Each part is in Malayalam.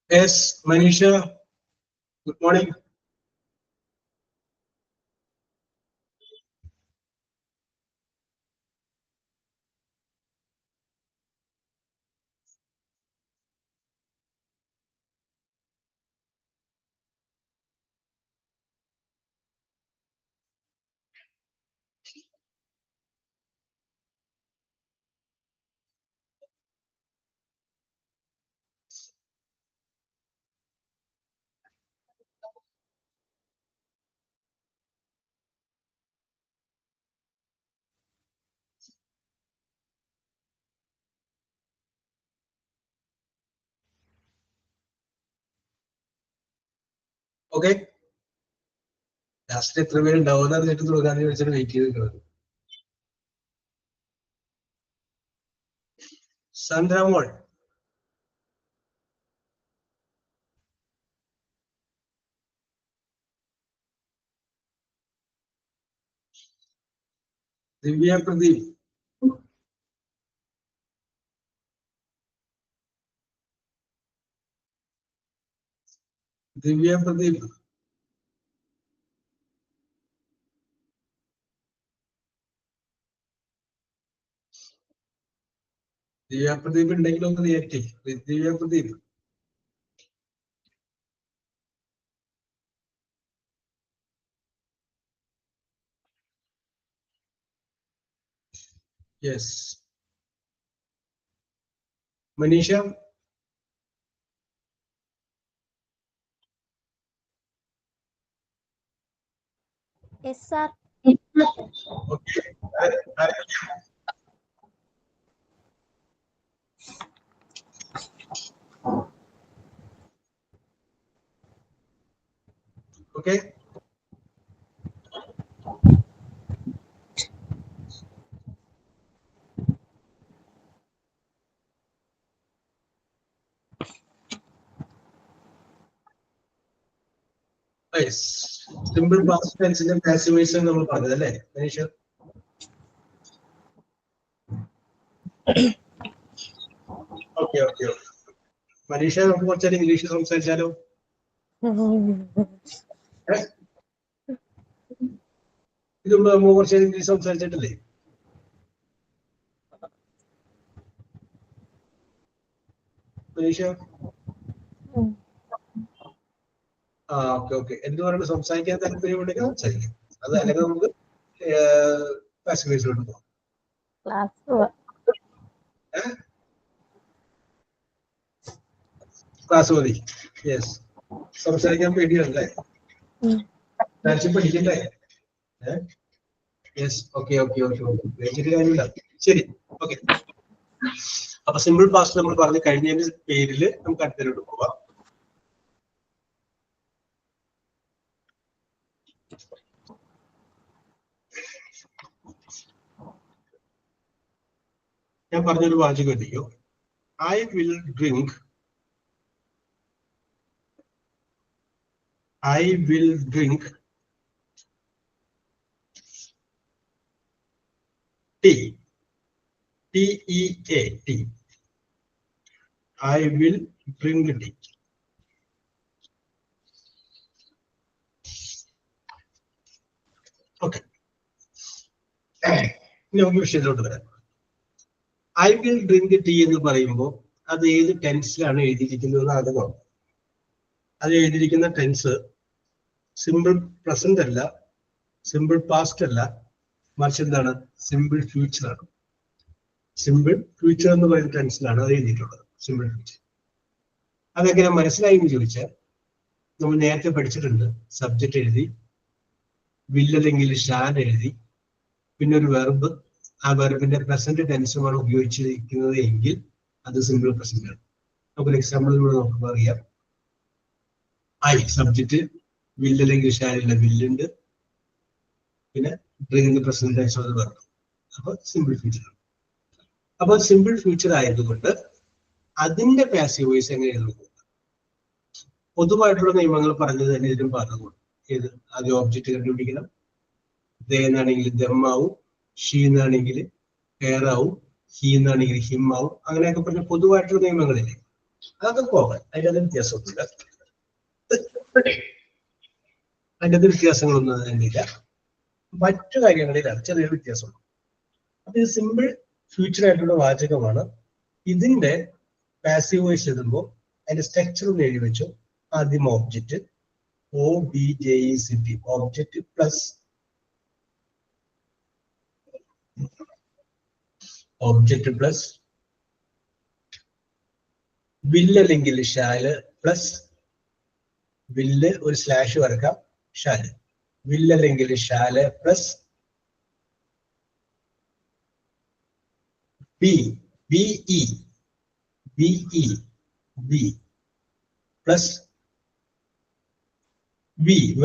Yes, Manisha. Good morning. Okay. Last എത്ര പേരുണ്ടാവും എന്നിട്ട് തുടങ്ങാൻ വെച്ചിട്ട് വെയിറ്റ് ചെയ്തിരിക്കുന്നത്. സന്ദ്രമോൾ. ദിവ്യ പ്രദീപ്. ദിവ്യ പ്രദീപ്. ദിവ്യ പ്രദീപ് ഉണ്ടെങ്കിൽ ഒന്ന് react. Divya Pradeep. Yes. Manisha. Yes, sir. Okay. Okay. Nice. Simple past tense in passive voice നമ്മൾ പറഞ്ഞതല്ലേ Manisha? Okay okay okay. Manisha നമുക്ക് കുറച്ചേരം ഇംഗ്ലീഷ് സംസാരിച്ചാലോ? ഇത് നമ്മൾ കുറച്ചേരം ഇംഗ്ലീഷ് സംസാരിച്ചിട്ടില്ലേ? മനീഷ? ആ ഓക്കെ ഓക്കെ. എന്ത് പറയുന്നത്? സംസാരിക്കാൻ താല്പര്യമുണ്ടെങ്കിൽ സംസാരിക്കാം. അത് അല്ലെങ്കിൽ നമുക്ക് പാസിവ് വോയിസിലോട്ട് പോകാം. ക്ലാസ് മതി. യെസ്. സംസാരിക്കാൻ പേടിയല്ലേ? ഡാൻസ് പഠിക്കണ്ടേ? Yes. Okay okay okay okay. പേടിച്ചിട്ട് കാര്യമില്ല. ശരി. ഓക്കെ. അപ്പൊ സിമ്പിൾ പാസ്റ്റ് നമ്മൾ പറഞ്ഞു കഴിഞ്ഞതിന്റെ പേരിൽ നമുക്ക് അടുത്തതിലോട്ട് പോവാം. ഞാൻ പറഞ്ഞൊരു വാചകം എത്തിക്കോ. I will drink. I will drink tea. T-E-A, tea. I will drink tea. Okay. നമുക്ക് വിഷയത്തിലോട്ട് വരാം. ഐ വിൽ ഡ്രിങ്ക് ടീ എന്ന് പറയുമ്പോൾ അത് ഏത് ടെൻസിലാണ് എഴുതിയിരിക്കുന്നത് ആകുന്നത്? അത് എഴുതിയിരിക്കുന്ന ടെൻസ് സിമ്പിൾ പ്രസന്റ് അല്ല, സിമ്പിൾ പാസ്റ്റ് അല്ല, മറിച്ച് എന്താണ്? സിമ്പിൾ ഫ്യൂച്ചർ ആണ്. സിമ്പിൾ ഫ്യൂച്ചർ എന്ന് പറയുന്ന ടെൻസിലാണ് അത് എഴുതിയിട്ടുള്ളത്. Simple future. അതെങ്ങനെ മനസ്സിലായി എന്ന് ചോദിച്ചാൽ നമ്മൾ നേരത്തെ പഠിച്ചിട്ടുണ്ട്. സബ്ജക്റ്റ് എഴുതി, വിൽ അല്ലെങ്കിൽ ഷാൻ എഴുതി, പിന്നെ ഒരു വെർബ്, ആ വെർബിന്റെ പ്രസന്റ് ടെൻസുമാണ് ഉപയോഗിച്ചിരിക്കുന്നത് എങ്കിൽ അത് സിമ്പിൾ പ്രസന്റ് ആണ്. നമുക്കൊരു എക്സാമ്പിളിലൂടെ നോക്കുമ്പോൾ അറിയാം. ഐ സബ്ജക്റ്റ്, വിൽ അല്ലെങ്കിൽ ഷാനില്ല, വില്ലുണ്ട്, പിന്നെ ഡ്രിങ്കിന്റെ പ്രസന്റ് ടെൻസ് അത് വെർബ്. അപ്പൊ സിമ്പിൾ ഫ്യൂച്ചർ ആണ്. അപ്പൊ സിമ്പിൾ ഫ്യൂച്ചർ ആയതുകൊണ്ട് അതിന്റെ പാസീവ് വോയിസ് എങ്ങനെ എഴുതും? പൊതുവായിട്ടുള്ള നിയമങ്ങൾ പറഞ്ഞത് തന്നെ ഇതിലും പറഞ്ഞു. ഏത് ആദ്യം ഓബ്ജക്റ്റ് കണ്ടുപിടിക്കണം. ദേ എന്നാണെങ്കിൽ ദം ആവും, ഷീ എന്നാണെങ്കിൽ ഹെയർ ആവും, ഹി എന്നാണെങ്കിൽ ഹിം ആവും. അങ്ങനെയൊക്കെ പറഞ്ഞ പൊതുവായിട്ടുള്ള നിയമങ്ങളില്ലേ, അതൊക്കെ പോകാൻ അതിൻ്റെ വ്യത്യാസമൊന്നുമില്ല. അതിൻ്റെ വ്യത്യാസങ്ങളൊന്നും തന്നെയില്ല. മറ്റു കാര്യങ്ങളിലാണ് ചെറിയ വ്യത്യാസമുള്ളൂ. അപ്പൊ ഇത് സിമ്പിൾ ഫ്യൂച്ചർ ആയിട്ടുള്ള വാചകമാണ്. ഇതിന്റെ പാസീവ് വോയിസ് എഴുതുമ്പോൾ അതിന്റെ സ്ട്രക്ചർ ഒന്ന് എഴുതി വെച്ചു. ആദ്യം ഓബ്ജക്റ്റ് OBJECT, ഓബ്ജക്റ്റ് പ്ലസ് വില്ല് അല്ലെങ്കിൽ ഷാല് പ്ലസ് വില്ല് ഒരു സ്ലാഷ് വരക്കാം, ഷാല്. വില്ല് അല്ലെങ്കിൽ shall plus BE plus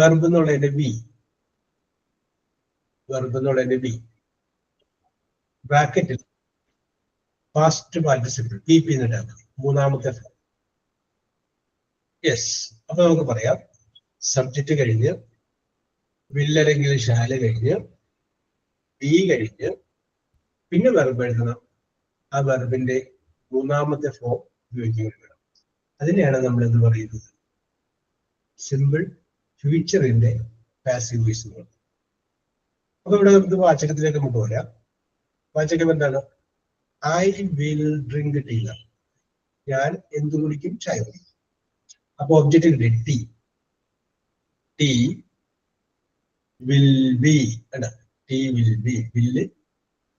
verb എന്നുള്ളതിന്റെ ബ്രാക്കറ്റിൽ പാസ്റ്റ് പാർട്ടിസിപ്പിൾ PP എന്നിട്ടാണ് മൂന്നാമത്തെ ഫോം. യെസ്. അപ്പൊ നമുക്ക് പറയാം, സബ്ജക്റ്റ് കഴിഞ്ഞ്, വില്ല് അല്ലെങ്കിൽ ഷാല് കഴിഞ്ഞ്, ബി കഴിഞ്ഞ്, പിന്നെ വെർബ് എഴുതണം. ആ വെർബിന്റെ മൂന്നാമത്തെ ഫോം ഉപയോഗിക്കുകയാണ്. അതിനെയാണ് നമ്മൾ എന്ത് പറയുന്നത്? സിമ്പിൾ ഫ്യൂച്ചറിന്റെ പാസീവ് വോയിസ് എന്ന് പറയുന്നത്. അപ്പൊ ഇവിടെ നമുക്ക് വാചകത്തിലേക്ക് നമുക്ക് വരാം. വാചകം എന്താണ്? I will drink tea. ഞാൻ എന്ത് കുടിക്കും? ചായ കുടിക്കും. അപ്പൊ ഒബ്ജക്റ്റ് ടി വിൽ ബി ആണ്. Tea will be, will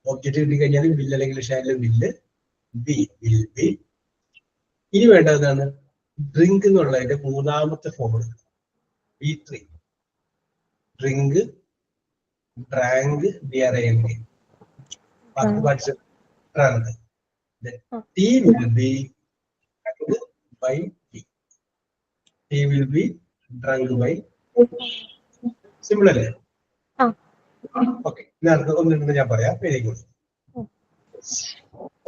object കിട്ടി കഴിഞ്ഞാൽ വില്ല് അല്ലെങ്കിൽ ഷാല് വില്ല്, ബി വിൽ ബി. ഇനി വേണ്ടതാണ് ഡ്രിങ്ക് എന്നുള്ളതിന്റെ മൂന്നാമത്തെ ഫോം എടുക്കുക. B3. Drink, drank, DRANK. Drank. T will be by T. T will be drunk by. Simple അല്ലേ? ഓക്കെ. ഒന്നിട്ട് ഞാൻ പറയാം. Very good.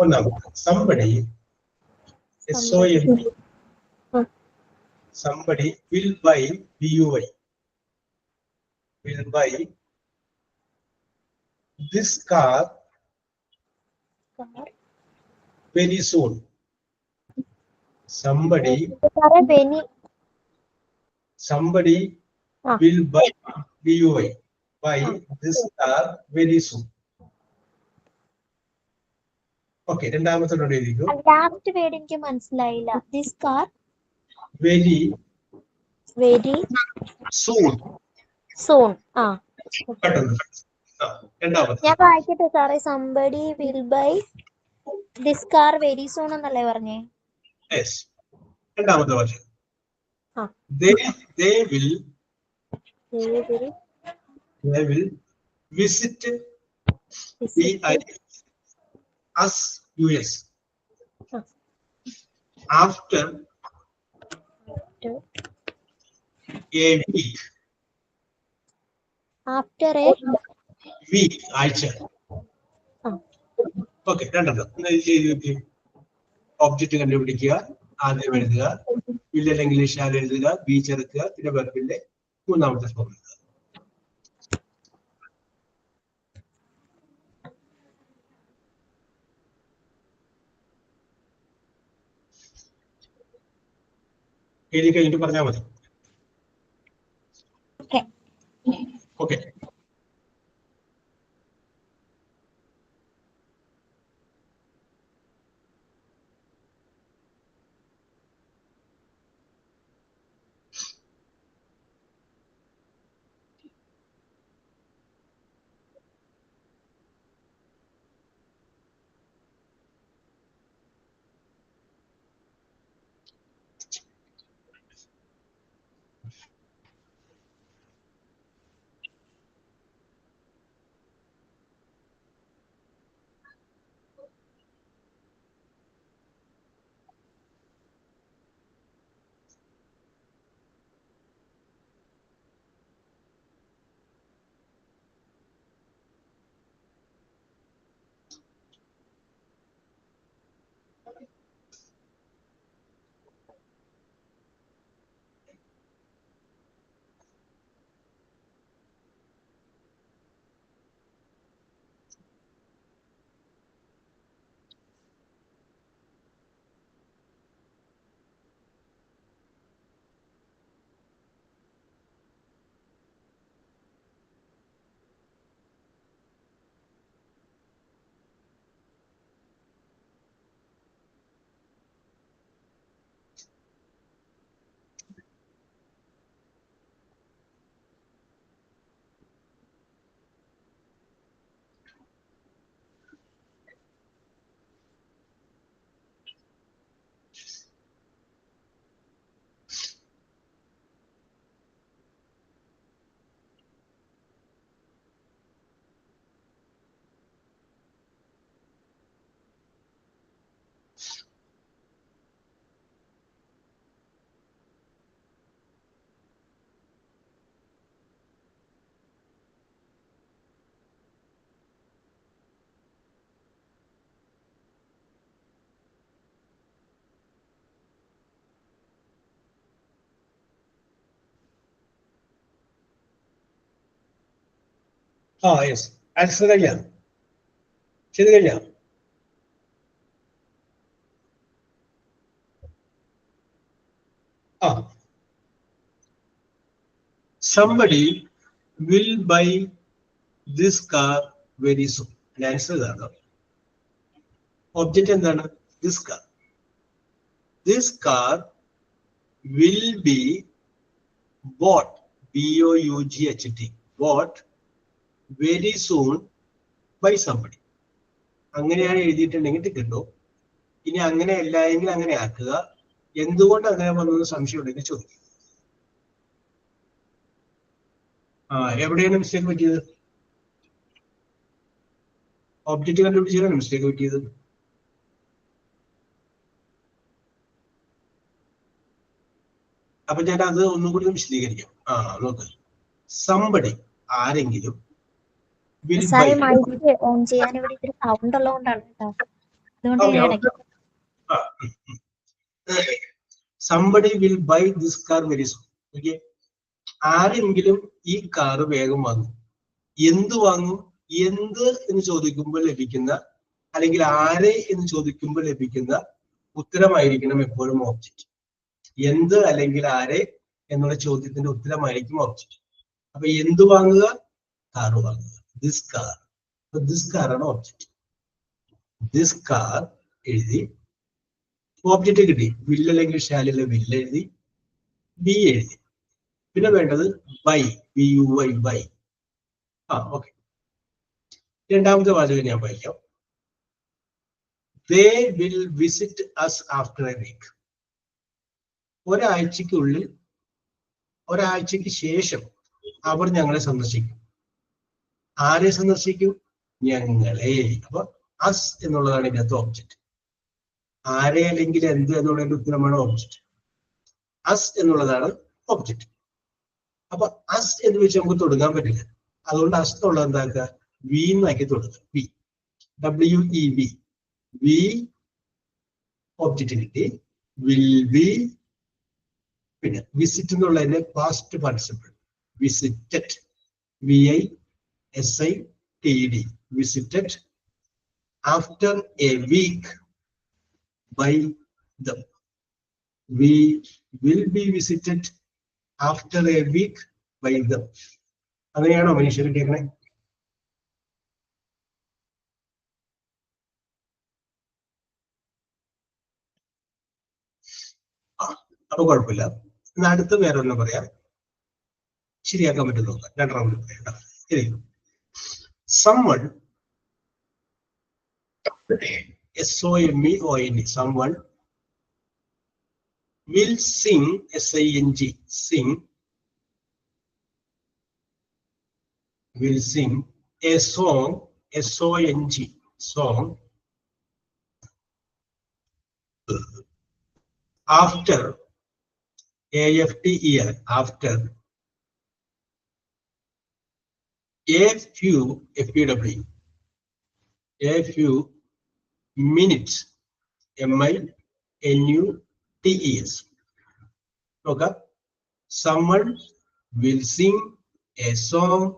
ഒന്നാമത് somebody, SOMB, somebody will buy, BUY, will buy this car very soon. Somebody will buy, BUY, buy this car very soon. Okay. രണ്ടാമത്തെ എഴുതിക്കും. ലാസ്റ്റ് വേർഡ് എനിക്ക് മനസ്സിലായില്ല. This car very soon. രണ്ടാമത്തെ ഞാൻ വായിക്കട്ടെ സാറേ. Somebody will buy this car very soon എന്നല്ലേ പറഞ്ഞേ? രണ്ടാമത്തെ വാചകം they will visit us US after a week. After a week, ആഴ്ച. ഓക്കെ. രണ്ടെണ്ണം ഒബ്ജക്റ്റ് കണ്ടുപിടിക്കുക, ആദ്യം എഴുതുക, വില്ല് അല്ലെങ്കിൽ ഷാൽ എഴുതുക, ബി ചേർക്കുക, പിന്നെ വെർബിന്റെ മൂന്നാമത്തെ ഫോം എഴുതുക. എഴുതി കഴിഞ്ഞിട്ട് പറഞ്ഞാൽ മതി. ഓക്കെ. യെസ്, ആൻസർ കഴിഞ്ഞാ ചെയ്ത് കഴിഞ്ഞാ? somebody will buy this car very soon. Answer ഇതാണ്. ഒബ്ജക്റ്റ് എന്താണ്? this car. This car will be bought, BOUGHT, bought very soon by somebody. അങ്ങനെയാണ് എഴുതിയിട്ടുണ്ടെങ്കിൽ കിട്ടും. ഇനി അങ്ങനെ അല്ല എങ്കിൽ അങ്ങനെ ആക്കുക. എന്തുകൊണ്ട് അങ്ങനെ വന്നത് സംശയം ഉണ്ടെങ്കിൽ ചോദിക്കും. എവിടെയാണ് മിസ്റ്റേക്ക് പറ്റിയത്? ഒബ്ജക്റ്റ് കണ്ടുപിടിച്ചാണ് മിസ്റ്റേക്ക് പറ്റിയത്. അപ്പൊ ഞാൻ അത് ഒന്നും കൂടി വിശദീകരിക്കാം. നോക്ക്, സംബടി ആരെങ്കിലും ഓൺ ചെയ്യാൻ ഇവിടെ ഇത്തിരി സൗണ്ട് ഉള്ളതുകൊണ്ടാണ് കേട്ടോ. അതുകൊണ്ട് somebody will buy this car very soon. Okay, ആരെങ്കിലും ഈ കാർ വേഗം വാങ്ങും. എന്ത് വാങ്ങും? എന്ത് എന്ന് ചോദിക്കുമ്പോൾ ലഭിക്കുന്ന, അല്ലെങ്കിൽ ആരെ എന്ന് ചോദിക്കുമ്പോൾ ലഭിക്കുന്ന ഉത്തരമായിരിക്കണം എപ്പോഴും ഓബ്ജക്റ്റ്. എന്ത് അല്ലെങ്കിൽ ആരെ എന്നുള്ള ചോദ്യത്തിന്റെ ഉത്തരമായിരിക്കും ഓബ്ജക്റ്റ്. അപ്പൊ എന്ത് വാങ്ങുക? കാർ വാങ്ങുക. This car. ദിസ് കാർ ആണ് ഓബ്ജക്റ്റ്. ദിസ് കാർ എഴുതി, ഓബ്ജക്റ്റ് കിട്ടി. വില്ല് അല്ലെങ്കിൽ ഷാലിലെ വില്ല് എഴുതി, ബി എഴുതി. പിന്നെ വേണ്ടത് ബൈ, BUY, ബൈ. ഓക്കെ, രണ്ടാമത്തെ വാചകം ഞാൻ വായിക്കാം. They will visit us after a week. ഒരാഴ്ചക്ക് ശേഷം അവർ ഞങ്ങളെ സന്ദർശിക്കും. ആരെ സന്ദർശിക്കും? ഞങ്ങളെ. അപ്പൊ അസ് എന്നുള്ളതാണ് ഇതിനകത്ത് ഓബ്ജക്റ്റ്. ആരെ അല്ലെങ്കിൽ എന്ത് എന്നുള്ളതിന്റെ ഉത്തരമാണ് ഓബ്ജക്റ്റ്. അസ് എന്നുള്ളതാണ് ഓബ്ജക്റ്റ്. അപ്പൊ അസ് എന്ന് വെച്ച് നമുക്ക് തുടങ്ങാൻ പറ്റില്ല. അതുകൊണ്ട് അസ് എന്നുള്ളത് എന്താക്കുക? വി എന്നാക്കി തുടങ്ങുക. We, WEV. വി ഓബ്ജക്റ്റ് കിട്ടി. വിൽ ബി, പിന്നെ വിസിറ്റ് എന്നുള്ളതിന്റെ past participle visited, VISITED, visited. After a week by them. We will be visited after a week by them. അങ്ങനെയാണോ മനുഷ്യർ കേൾക്കണേ? അപ്പൊ കുഴപ്പമില്ല. ഇന്ന് അടുത്ത് വേറെ ഒന്നും പറയാം, ശരിയാക്കാൻ പറ്റും നോക്കാം. രണ്ടാമത് പറയാം. someone, SOMEONE, someone will sing, SING, sing, will sing a song, SONG, song, after, AFTER, after a few, FUW, a few minutes MINUTES. Okay. Someone will sing a song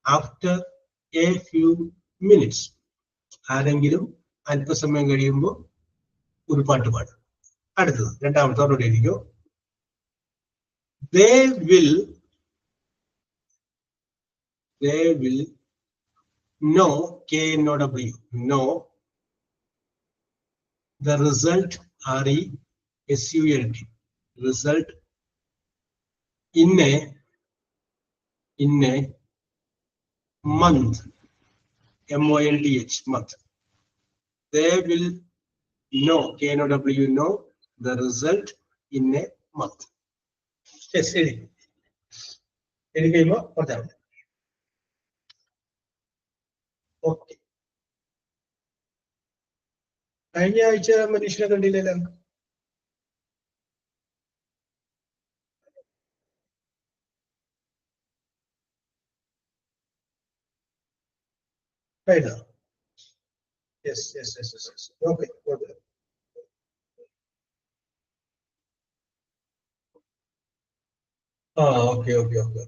after a few minutes. ആരെങ്കിലും അല്പസമയം കഴിയുമ്പോൾ ഒരു പാട്ട് പാടും. അടുത്തത് രണ്ടാമത്തോടെ എഴുതിക്കോ. They will know, KNOW, know the result, RESULT, result in a month, MONTH, month. They will know, KNOW, know the result in a month. Yes, okay. കഴിഞ്ഞ ആഴ്ച മനുഷ്യനെ കണ്ടില്ലല്ലോ. കഴിഞ്ഞോ? യെസ്. ഓക്കെ. ഓക്കെ.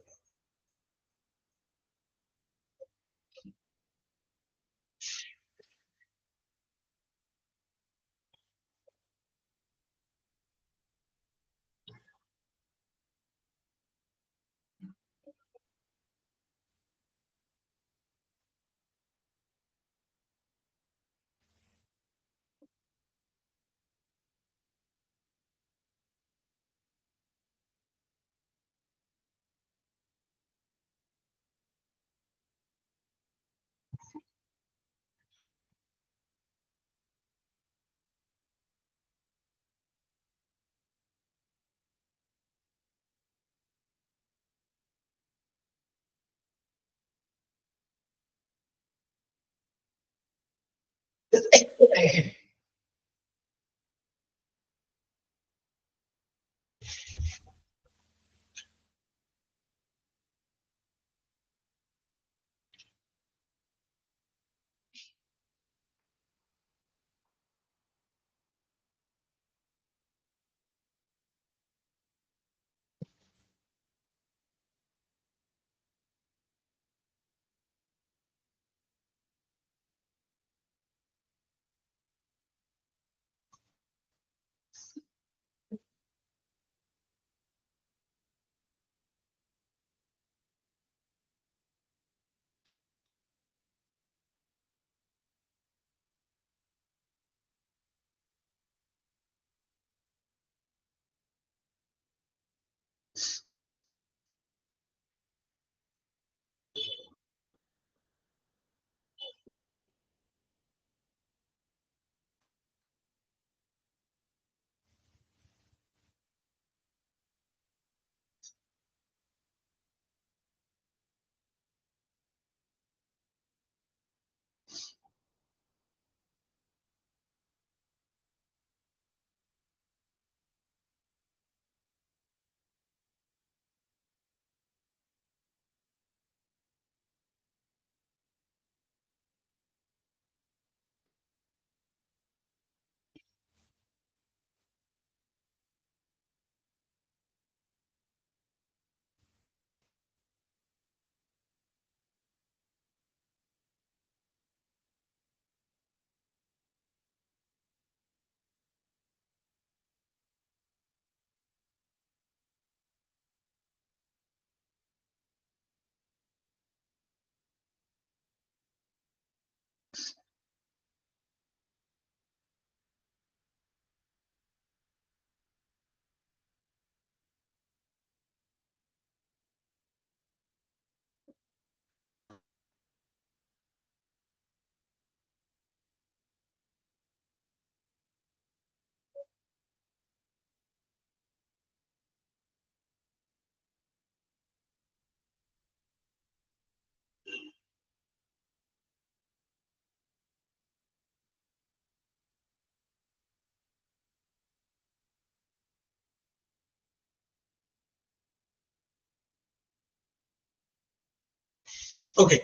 ഓക്കെ.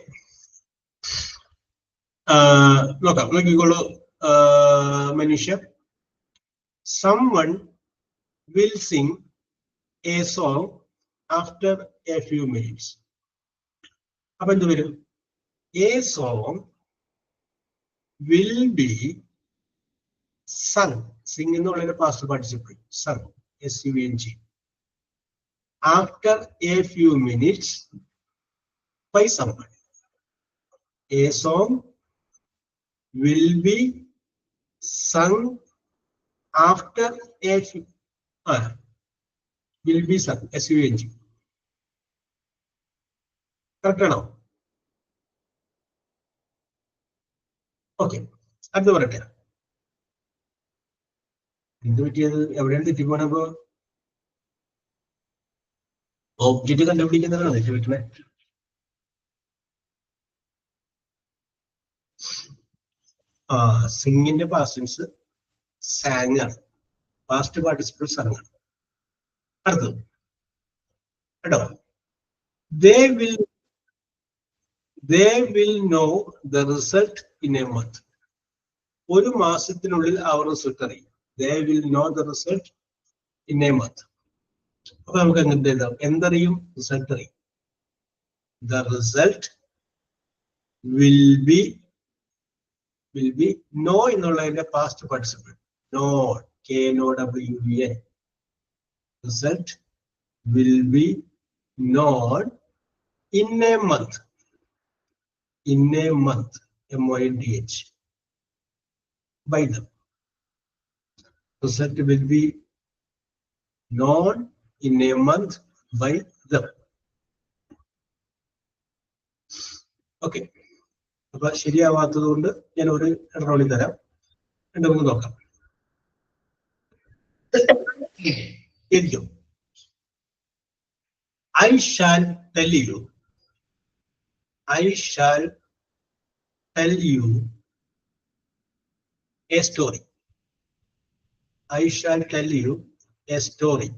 നോക്കാം, നോക്കിക്കോളൂ മനുഷ്യ. someone will sing a song after a few minutes. അപ്പൊ എന്ത് വരും? A song will be sung. Sing എന്നുള്ളതിന്റെ past participle. Sung. S-U-N-G. After a few minutes by someone. A song will be sung after a few. Will be sung. S-U-N-G. Correct ആണോ? ഓക്കെ, അടുത്ത് പറയട്ടെ. എന്ത് പറ്റിയത്? എവിടെയാണ് തെറ്റിപ്പോണപ്പോ? ഒബ്ജക്റ്റ് കണ്ടുപിടിക്കുന്നതാണ് തെറ്റിപ്പറ്റണേ. സിംഗിന്റെ പാസ്റ്റൻസ് സാങ് ആണ്, പാസ്റ്റ് പാർട്ടിസിപ്പിൾ സങ് ആണ്. അടുത്തത് കേട്ടോ, they will know the result in a month. ഒരു മാസത്തിനുള്ളിൽ അവർ റിസൾട്ട് അറിയും. They will know the result in a month. അപ്പൊ നമുക്ക് എന്ത് എഴുതാം? എന്തറിയും? റിസൾട്ട് അറിയും. The result will be know എന്നുള്ളതിന്റെ past participle. Know, K-N-O-W-E-N. Result will be known in a month. In a month, M-O-N-T-H. By them. Result will be known in a month by them. Okay. അപ്പൊ ശരിയാവാത്തത് കൊണ്ട് ഞാൻ ഒരു റോളി തരാം, നമുക്ക് നോക്കാം. ഇരിക്കും. I shall tell you a story. I shall tell you a story.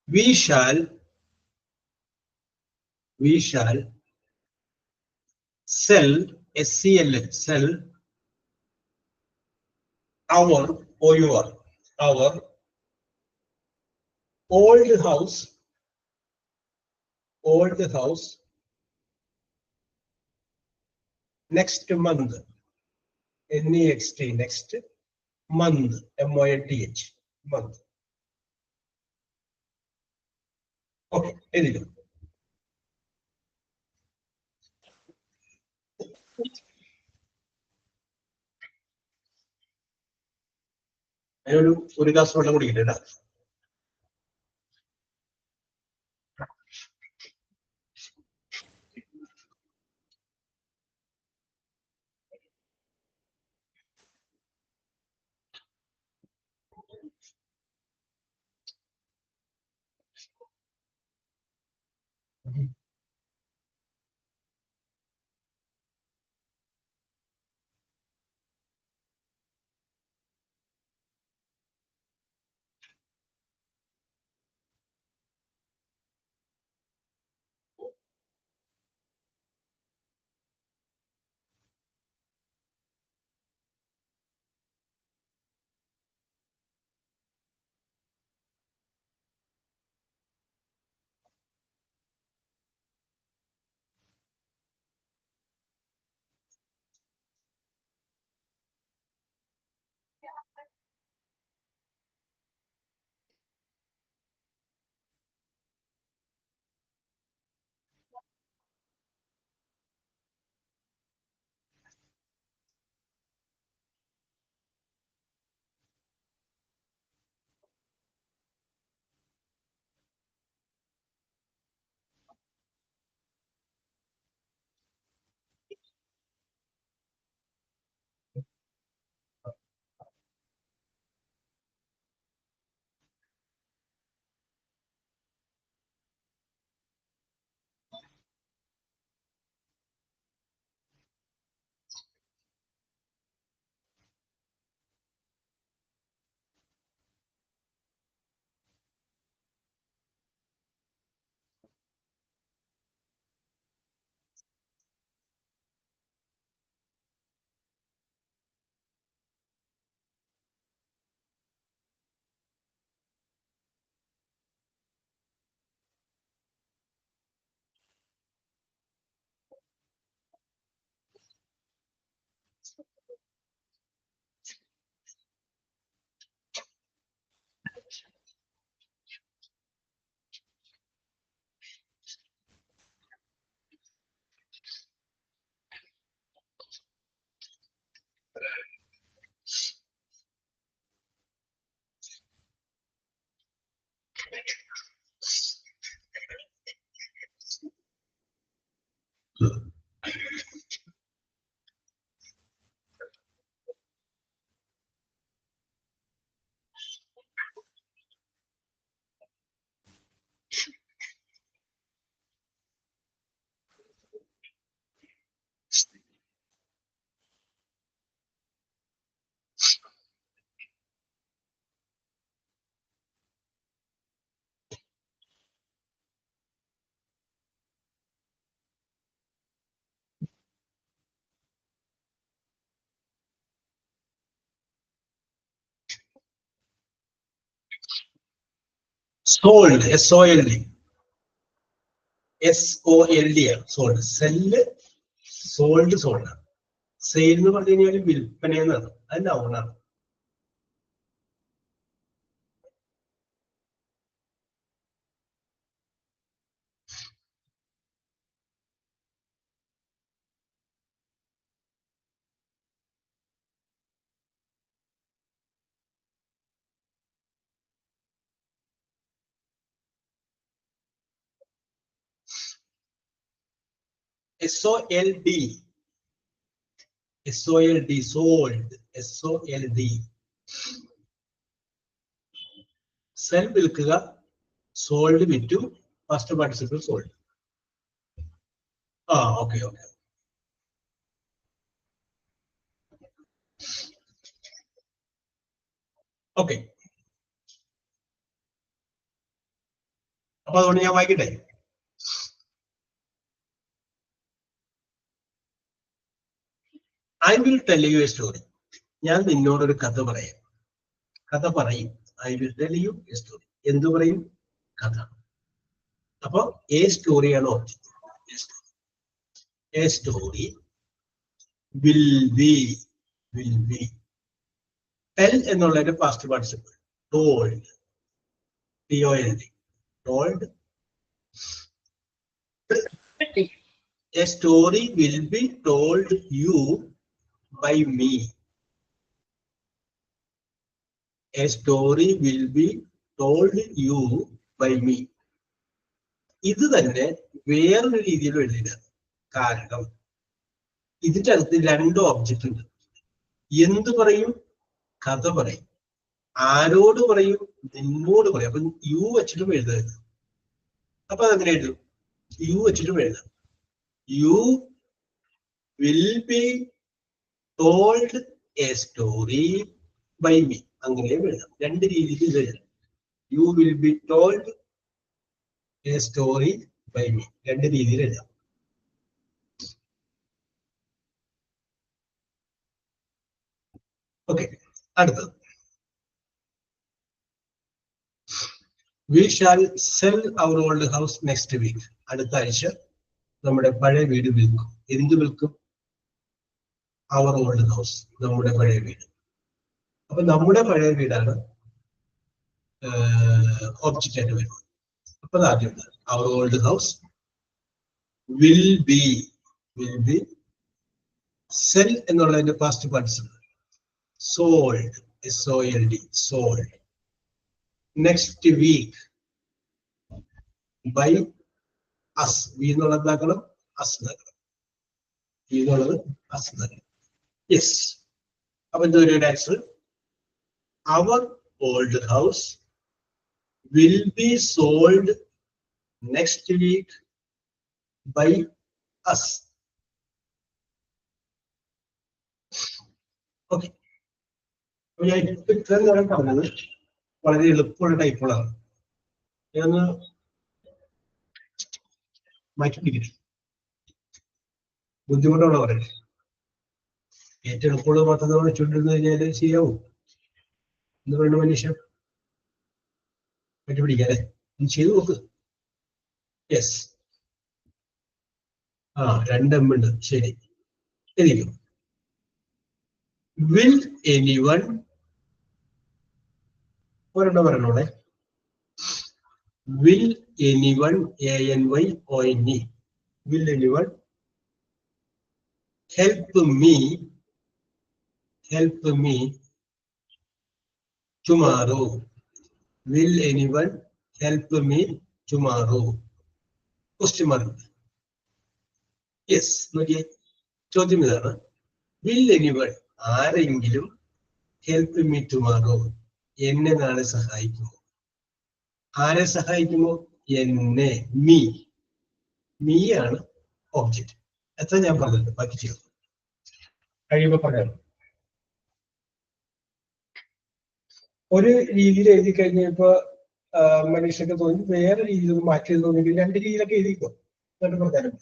We shall sell, S-C-L-L, sell our, O-U-R, our old house next month. N-E-X-T, next month, M-O-N-T-H, month. Okay, എഴുതിക്കോ. ഒരു ഗ്ലാസ് വെള്ളം കുടിക്കട്ടെ. സോൾഡ്, SOLD, SOLD ആണ് sold. Sell sold sold. Sale എന്ന് പറഞ്ഞു കഴിഞ്ഞാൽ വിൽപ്പന എന്നാണ്, അത് നൗണാണ്. SOLD, SOLD, sold, SOLD. Sell വിൽക്കുക, സോൾഡ് വിറ്റു, first participle sold. Okay okay. Okay, അപ്പൊ അതുകൊണ്ട് ഞാൻ വായിക്കട്ടെ. I will tell you a story. ഞാൻ നിന്നോടൊരു കഥ പറയാം. കഥ പറയും. I will tell you a story. എന്തു പറയും? കഥ. അപ്പൊ a സ്റ്റോറിയാണ് object. A story will be. Tell എന്നുള്ളതിന്റെ past participle. Told, TOLD, told. A story will be told you by me. A story will be told you by me. ഇത് തന്നെ വേറൊരു രീതിയിൽ എഴുതിയില്ല. കാരണം ഇതിന്റെ അകത്ത് രണ്ട് ഓബ്ജക്റ്റ് ഉണ്ട്. എന്ത് പറയും? കഥ പറയും. ആരോട് പറയും? നിന്നോട് പറയും. അപ്പൊ യു വെച്ചിട്ടും എഴുതരുത്. അപ്പൊ അതെങ്ങനെ എഴുതും? യു വെച്ചിട്ടും എഴുതാം. You will be told a story by me. അങ്ങനെയും എഴുതാം. രണ്ട് രീതിയിൽ ഇത് എഴുതാം. You will be told a story by me. രണ്ട് രീതിയിൽ എഴുതാം. ഓക്കെ, അടുത്തത്. We shall sell our old house next week. അടുത്ത ആഴ്ച നമ്മുടെ പഴയ വീട് വിൽക്കും. എന്ത് വിൽക്കും? Our old house, നമ്മുടെ പഴയ വീട്. അപ്പൊ നമ്മുടെ പഴയ വീടാണ് ഓബ്ജക്റ്റ് ആയിട്ട് വരുന്നത്. അപ്പൊ ആദ്യം our old house will be sell എന്നുള്ളതിന്റെ past participle. sold, SOLD, sold. Next week by us. V എന്നുള്ളത് എന്താക്കണം? us എന്നാക്കണം. V എന്നുള്ളത് us എന്നാക്കണം. യെസ്. അപ്പൊ എന്താ ഒരു answer? Our old house will be sold next week by us. Okay, ഞാൻ ഇത്രയും നേരം പറഞ്ഞത് വളരെ എളുപ്പമുള്ള ടൈപ്പുകളാണ്. ഞാനൊന്ന് മാറ്റി പിടിക്കട്ടെ. ബുദ്ധിമുട്ടുള്ള പറയട്ടെ. ഏറ്റവും എളുപ്പമുള്ളത് മാത്രം വെച്ചുകൊണ്ടിരുന്നു കഴിഞ്ഞാൽ ശരിയാവും എന്ന് പറയുന്ന മനുഷ്യൻ മാറ്റി പിടിക്കാല്ലേ. ചെയ്തു നോക്ക്. യെസ്. 2 M ഉണ്ട്. ശരി, ശരിക്കും Will anyone പറയണോടെ will anyone ANYONE will anyone help me tomorrow? Will anyone help me tomorrow? Question mark. Yes, നോക്കിയേ ചോദ്യം ഇതാണ്. Will anyone ആരെങ്കിലും help me tomorrow? എന്നെ നാളെ സഹായിക്കുമോ? ആരെ സഹായിക്കുമോ? എന്നെ. മീ ആണ് ഒബ്ജക്റ്റ്. എത്ര ഞാൻ പറഞ്ഞത്? ബാക്കി ചെയ്തു കഴിയുമ്പോ പറയാം. ഒരു രീതിയിൽ എഴുതി കഴിഞ്ഞപ്പോ മനീഷൊക്കെ തോന്നി വേറെ രീതിയിൽ ഒന്ന് മാറ്റി എഴുതുന്നെങ്കിൽ രണ്ട് രീതിയിലൊക്കെ എഴുതിക്കോ. എന്നിട്ട് പറഞ്ഞാലും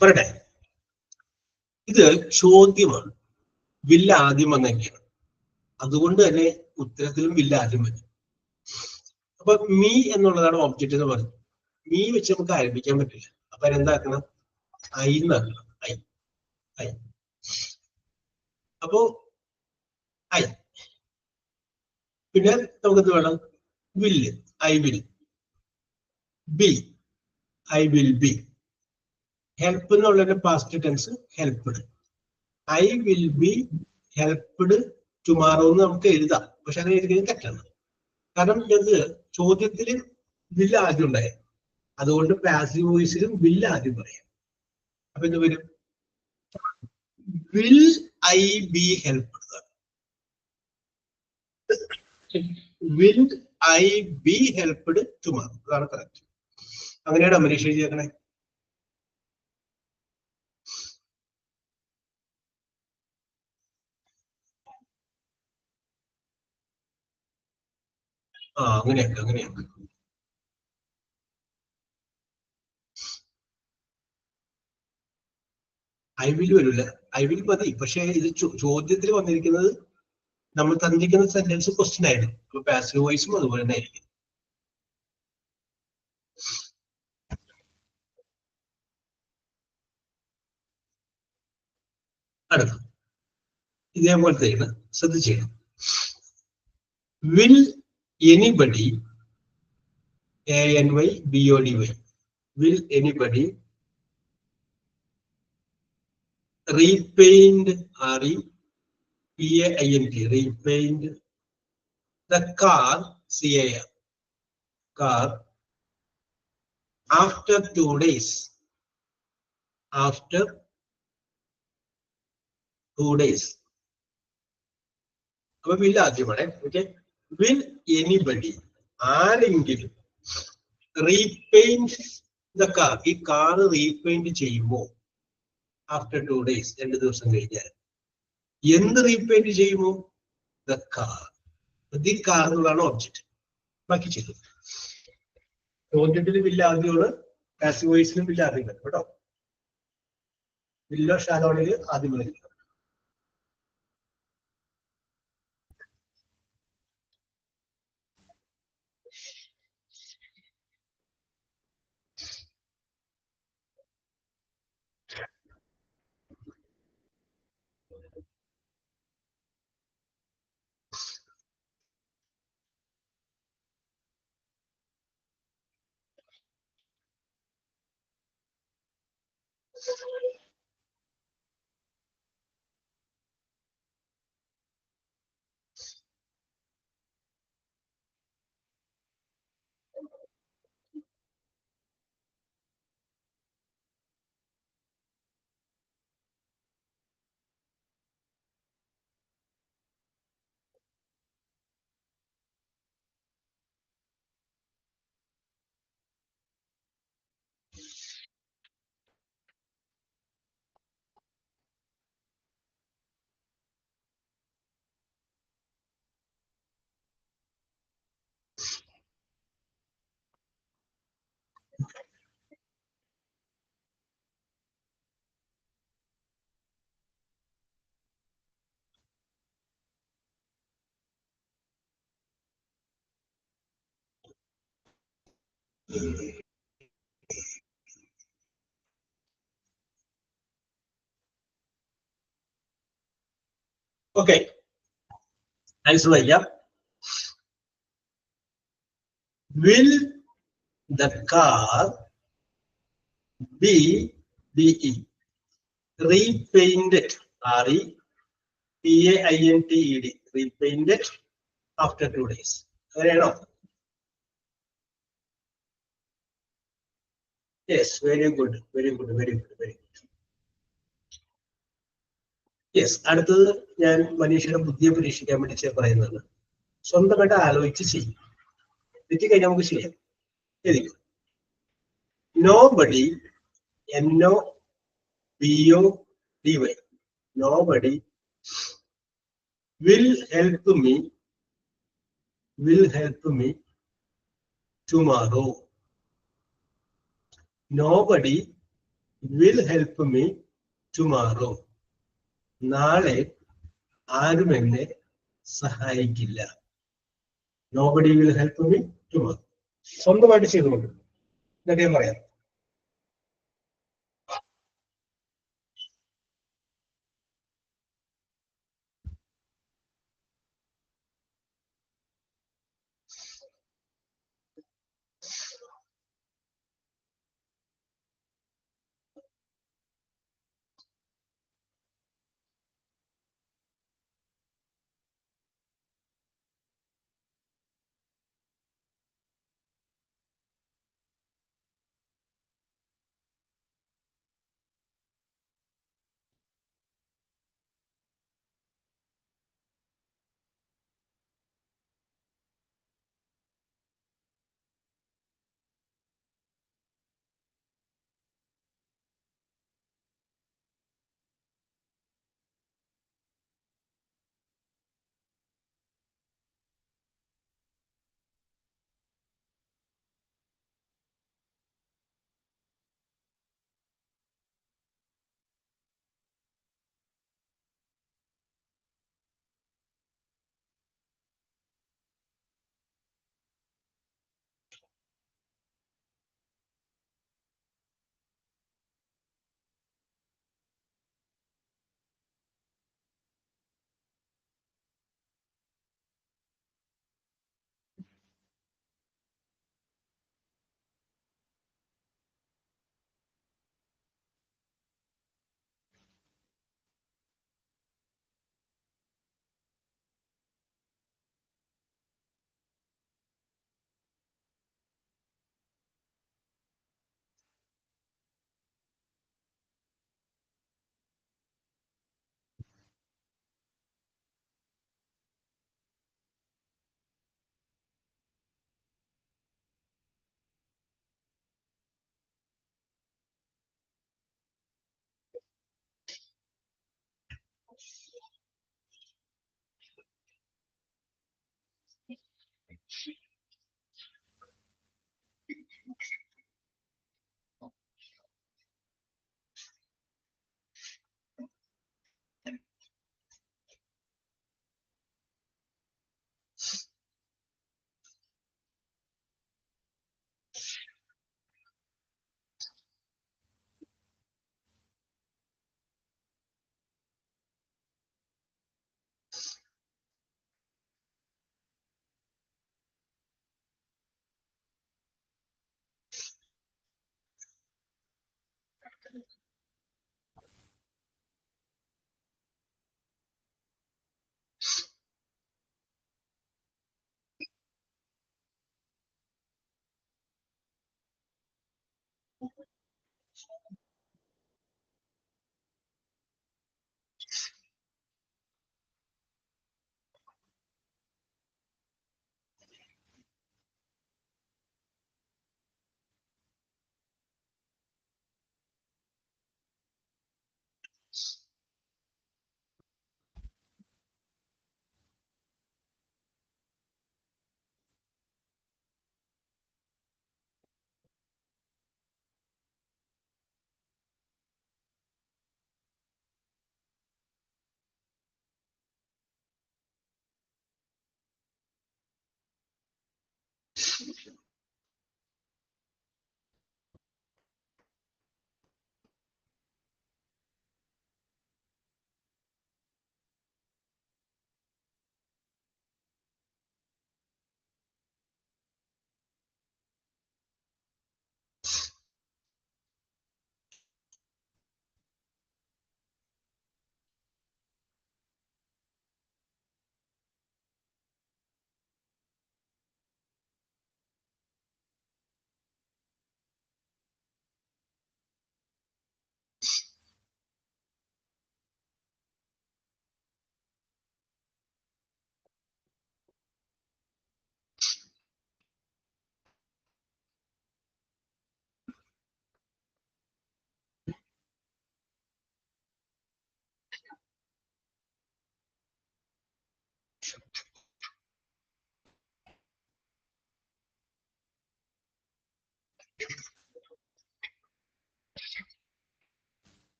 പറയട്ടെ. ഇത് ചോദ്യമാണ്. വില്ല ആദ്യം വന്നെങ്കിലാണ്. അതുകൊണ്ട് തന്നെ ഉത്തരത്തിലും വില്ല ആദ്യം വരും. അപ്പൊ മീ എന്നുള്ളതാണ് ഒബ്ജക്റ്റ് എന്ന് പറഞ്ഞു. മീ വെച്ച് നമുക്ക് ആരംഭിക്കാൻ പറ്റില്ല. അപ്പൊ എന്താക്കണം? ഐ എന്നാക്കണം. ഐ. അപ്പോ ഐ. പിന്നെ നമുക്കെന്ത് വേണം? Will. I will be. I will be. Help എന്നുള്ളതിന്റെ past tense helped. I will be helped tomorrow എന്ന് നമുക്ക് എഴുതാം. പക്ഷെ അങ്ങനെ എഴുതിയത് തെറ്റാണ്. കാരണം ഇത് ചോദ്യത്തിൽ വില്ല് ആദ്യം ഉണ്ടായി. അതുകൊണ്ട് പാസീവ് വോയിസിലും വില്ല് ആദ്യം പറയാം. അപ്പൊ എന്ത് വരും? Will I be helped. Will I B helped tomorrow. അതാണ് കറക്റ്റ്. അങ്ങനെയാണ് അമരീഷ് എഴുതിയേക്കണേ. അങ്ങനെയുണ്ട്. ഐ വിൽ വരില്ല. ഐ വിൽ മതി. പക്ഷെ ഇത് ചോദ്യത്തിൽ വന്നിരിക്കുന്നത് നമ്മൾ തന്നിരിക്കുന്ന സെന്റൻസ് ക്വസ്റ്റ്യൻ ആയിരുന്നു. അപ്പൊ പാസീവ് വോയിസും അതുപോലെ തന്നെ ആയിരിക്കും. അടുത്ത ഇതേപോലത്തെ ശ്രദ്ധിച്ചേക്കണം. Will anybody ANY BODY will anybody repaint REPAINT repaint the car car after 2 days? After 2 days. അപ്പൊ വിൽ ആദ്യമാണ്. ഓക്കെ. വിൽ എനിബഡി ആരെങ്കിലും റീപെയിന്റ് ദ കാർ. ഈ കാർ റീപെയിന്റ് ചെയ്യുമോ ആഫ്റ്റർ 2 days, 2 ദിവസം കഴിഞ്ഞാൽ എന്ത് റീപെയിന്റ് ചെയ്യുമോ? The car. ദി കാർ എന്നുള്ളതാണ് ഒബ്ജക്റ്റ്. ബാക്കി ചെയ്തു. ഒബ്ജക്റ്റിന് ബില്ല് ആദ്യമാണ്, പാസീവ് വോയിസിനും ബില്ല് ആദ്യം വരും കേട്ടോ. ബില്ലോ ഷാലോണിൽ ആദ്യം വരും. ഓക്കെ, ആൻസർ വായിക്കാം. Will the car be repainted? REPAINTED, repainted after 2 days. അങ്ങനെയാണോ? Yes, very good, very good, very good, very good. Yes, അടുത്തത് ഞാൻ മനീഷയുടെ ബുദ്ധിയെ പരീക്ഷിക്കാൻ വേണ്ടി പറയുന്നതാണ്. സ്വന്തമായിട്ട് ആലോചിച്ച് ചെയ്യും. തെറ്റിക്കഴിഞ്ഞാൽ നമുക്ക് ചെയ്യാം. എഴുതിക്കും. Nobody, NOBODY, nobody will help me tomorrow. Nobody will help me tomorrow. നാളെ ആരും എന്നെ സഹായിക്കില്ല. Nobody will help me tomorrow. സ്വന്തമായിട്ട് ചെയ്തുകൊണ്ട് എന്നിട്ട് ഞാൻ പറയാം.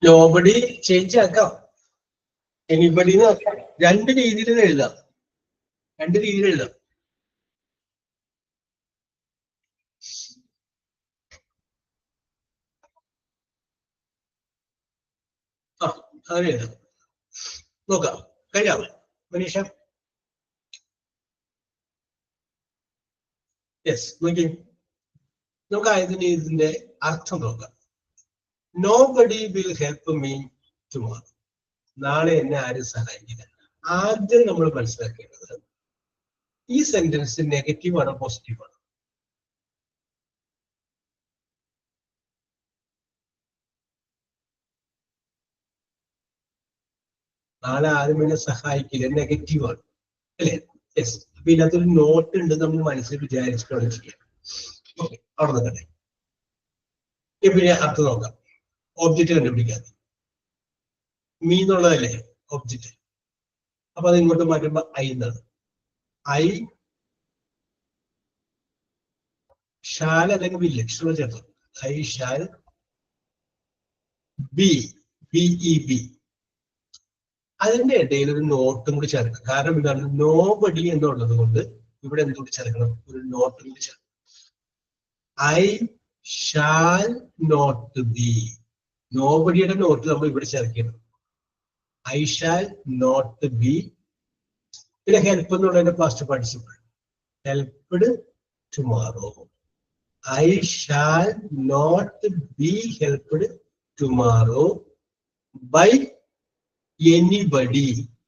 നോബഡി ചേഞ്ച് ആക്കാം, എനിബഡി രണ്ട് രീതിയിൽ എഴുതാം, രണ്ട് രീതിയിൽ എഴുതാം. ആ അങ്ങനെ എഴുതാം. നോക്കാം, കഴിയാമോ മനീഷ? യെസ്, നോക്കി നമുക്ക് ആയതിന്റെ ഇതിന്റെ അർത്ഥം നോക്കാം. Nobody will help me tomorrow. നാളെ എന്നെ ആരും സഹായിക്കില്ല. ആദ്യം നമ്മൾ മനസ്സിലാക്കേണ്ടത് ഈ സെന്റൻസ് നെഗറ്റീവ് ആണോ പോസിറ്റീവ് ആണോ? നാളെ ആരും എന്നെ സഹായിക്കില്ല, നെഗറ്റീവ് ആണ് അല്ലേ? യെസ്. അപ്പൊ ഇതിനകത്തൊരു നോട്ട് ഉണ്ട്, നമ്മൾ മനസ്സിൽ വിചാരിച്ചിട്ടാണ് ചെയ്യാം. ഓക്കെ, അവിടെ നിൽക്കട്ടെ. പിന്നെ അർത്ഥം നോക്കാം. ഒബ്ജക്റ്റ് കണ്ടുപിടിക്കാതെ മീ എന്നുള്ളതല്ലേ ഒബ്ജക്റ്റ്. അപ്പൊ അത് ഇങ്ങോട്ട് മാറ്റുമ്പോ ഐ എന്നാണ്. ഐ ഷാൽ അല്ലെങ്കിൽ വില്ല് ഇഷ്ടമുള്ള ചേർത്ത്. I shall be, be. അതിന്റെ ഇടയിൽ ഒരു നോട്ടും കൂടി ചേർക്കണം. കാരണം എന്താണ്? നോബഡി എന്നുള്ളത് കൊണ്ട് ഇവിടെ എന്തുകൂടി ചേർക്കണം? ഒരു നോട്ടും കൂടി ചേർക്കണം. I shall not be. നോബഡിയുടെ നോട്ട് നമ്മൾ ഇവിടെ ചേർക്കണം. I shall not be. പിന്നെ ഹെൽപ്പ് എന്നുള്ളതിന്റെ past participle, helped tomorrow. I shall not be helped tomorrow by anybody.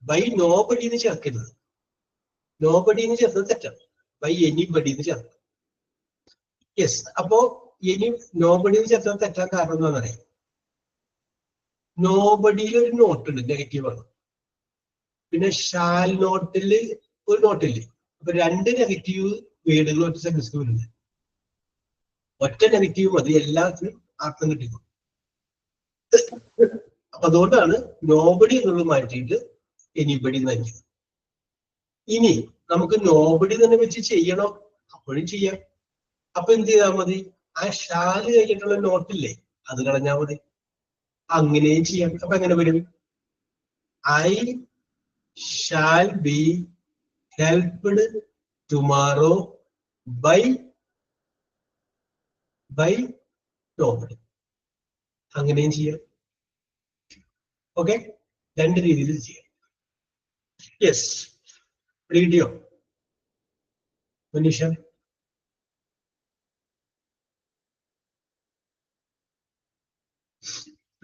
By nobody എന്ന് ചേർക്കരുത്. നോബഡി എന്ന് ചേർത്തത് തെറ്റാണ്. ബൈ എനിബഡി എന്ന് ചേർക്കണം. യെസ്. അപ്പോ ഇനി നോബഡി എന്ന് ചേർത്തത് തെറ്റാൻ കാരണം എന്താണെന്ന് അറിയാം. നോബഡിയിൽ ഒരു നോട്ട് ഉണ്ട്, നെഗറ്റീവ് ആണ്. പിന്നെ ഷാൽ നോട്ടിൽ ഒരു നോട്ടില്ലേ. അപ്പൊ രണ്ട് നെഗറ്റീവ് വേർഡുകൾ ഒറ്റ സെന്റൻസിൽ വരുന്നത്. ഒറ്റ നെഗറ്റീവ് മതി, എല്ലാത്തിനും അർത്ഥം കിട്ടിക്കും. അപ്പൊ അതുകൊണ്ടാണ് നോബഡി എന്നുള്ളത് മാറ്റിയിട്ട് എനിബഡി നൽകിയത്. ഇനി നമുക്ക് നോബഡി തന്നെ വെച്ച് ചെയ്യണം, അപ്പോഴും ചെയ്യാം. അപ്പൊ എന്ത് ചെയ്താൽ മതി? ആ ഷാല് കഴിഞ്ഞിട്ടുള്ള നോട്ടില്ലേ, അത് കളഞ്ഞാൽ മതി. അങ്ങനെയും ചെയ്യാം. അപ്പൊ എങ്ങനെ വരും? I shall be helped tomorrow by nobody. അങ്ങനെയും ചെയ്യാം. ഓക്കെ, രണ്ട് രീതിയിൽ ചെയ്യാം. യെസ്, റീഡിയോ മനീഷ?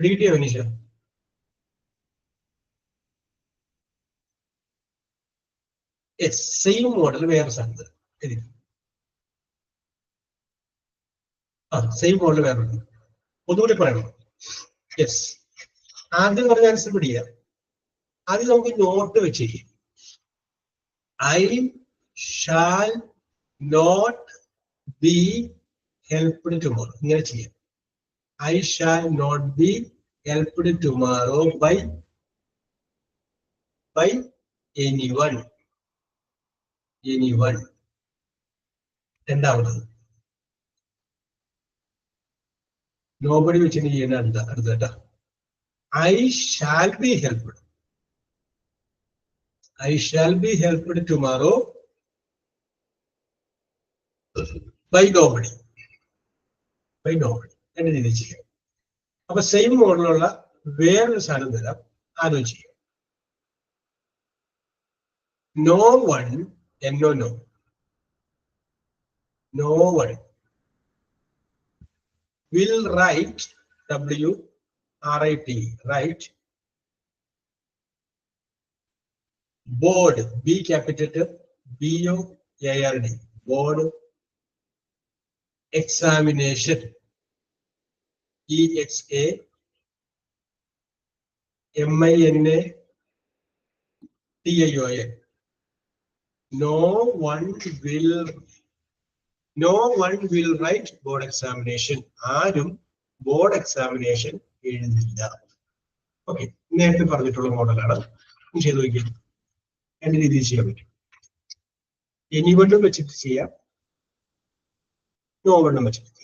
റീഡ് ചെയ്യാം മനീഷ. യെസ്, സെയിം മോഡൽ വേറെ സ്ഥലത്ത്. സെയിം മോഡൽ വേറെ ഒന്നുകൂടി പറയണം. യെസ്, ആദ്യം പറഞ്ഞ ആൻസർ പിടിക്കുക. ആദ്യം നമുക്ക് നോട്ട് വെച്ച് ചെയ്യാം. I shall not be helped tomorrow. ഇങ്ങനെ ചെയ്യാം. I shall not be helped tomorrow by anyone. രണ്ടാമത് നോബഡി വെച്ചിട്ട് ചെയ്യേണ്ട അടുത്ത കേട്ടോ. I shall be helped. I shall be helped tomorrow by nobody. എന്ന രീതിയിൽ ചെയ്യാം. അപ്പൊ സെയിം മോഡലുള്ള വേറൊരു സാധനം തരാം, ആലോചിക്കുക. No one, no one will write, WRIT, write board, B capital BOARD, board examination, EXAMINATION. No one will write board examination. ആരും ബോർഡ് എക്സാമിനേഷൻ എഴുതില്ല. ഓക്കെ, നേരത്തെ പറഞ്ഞിട്ടുള്ള മോഡലാണ്. ചെയ്ത് നോക്കിയാൽ രണ്ട് രീതിയിൽ ചെയ്യാൻ പറ്റും. എനിവണ്ണും വെച്ചിട്ട് ചെയ്യാം, നോ വണ്ണും വെച്ചിട്ട് ചെയ്യാം.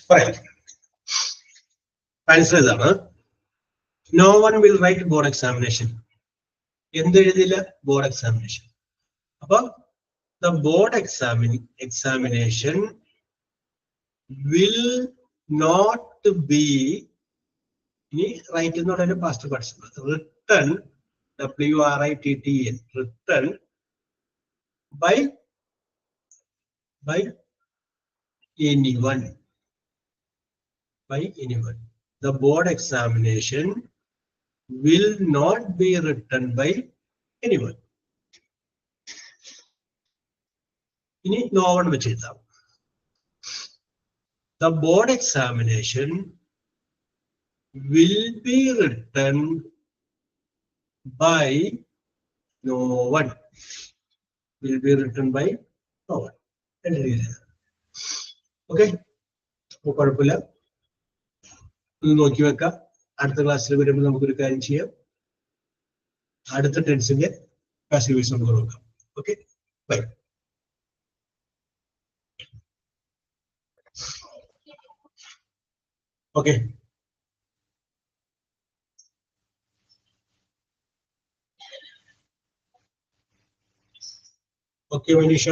പറയാം. ആൻസർ ഇതാണ്. No one will write board examination. എന്തെഴുതില്ല? Board examination. അപ്പൊ the board examination will not be, ഇനി റൈറ്റ് എന്ന് പറയുന്ന past participle, written, WRITTEN, written by anyone. The board examination will not be written by anyone. ഇനി നോ വൺ വെച്ച് എഴുതാം. The board examination will be written by no one. Will be written by no one. Okay. കുഴപ്പമില്ല, ഇത് നോക്കി വെക്കാം. അടുത്ത ക്ലാസ്സിൽ വരുമ്പോൾ നമുക്കൊരു കാര്യം ചെയ്യാം, അടുത്ത ടെൻസിന്റെ പാസീവ് വോയിസ് നമുക്ക് നോക്കാം. Okay, bye. Okay, okay Manisha.